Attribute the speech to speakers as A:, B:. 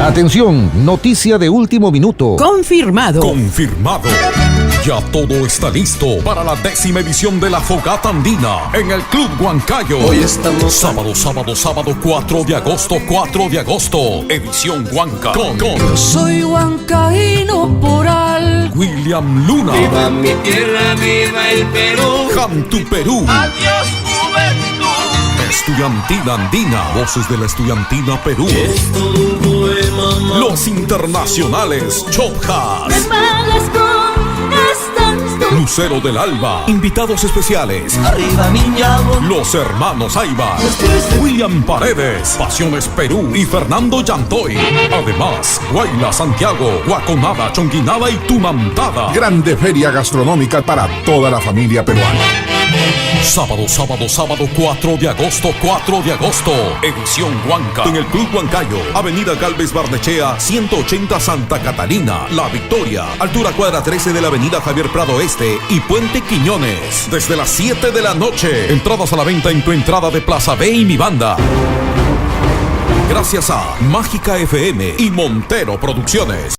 A: Atención, noticia de último minuto.
B: Confirmado.
C: Ya todo está listo para la 10ª edición de la Fogata Andina en el Club Huancayo.
D: Hoy estamos
C: Sábado 4 de agosto, edición Huanca.
B: Yo soy huancaíno por algo.
C: William Luna.
D: Viva mi tierra, viva el Perú.
C: Cantu Perú.
D: Adiós, juventud.
C: Estudiantina Andina. Voces de la Estudiantina Perú.
D: Es todo un poema más.
C: Los internacionales Chopjas. Lucero del Alba. Invitados especiales.
D: Arriba Miñabo.
C: Los hermanos Aybar. William Paredes. Pasiones Perú y Fernando Yantoy. Además, Guayla, Santiago, Guaconada, Chonguinada y Tunantada.
E: Grande feria gastronómica para toda la familia peruana.
C: Sábado 4 de agosto, edición Huanca, en el Club Huancayo, Avenida Galvez Barnechea, 180 Santa Catarina, La Victoria, altura cuadra 13 de la Avenida Javier Prado Este y Puente Quiñones, desde las 7 de la noche, entradas a la venta en tu entrada de Plaza B y Mi Banda. Gracias a Mágica FM y Montero Producciones.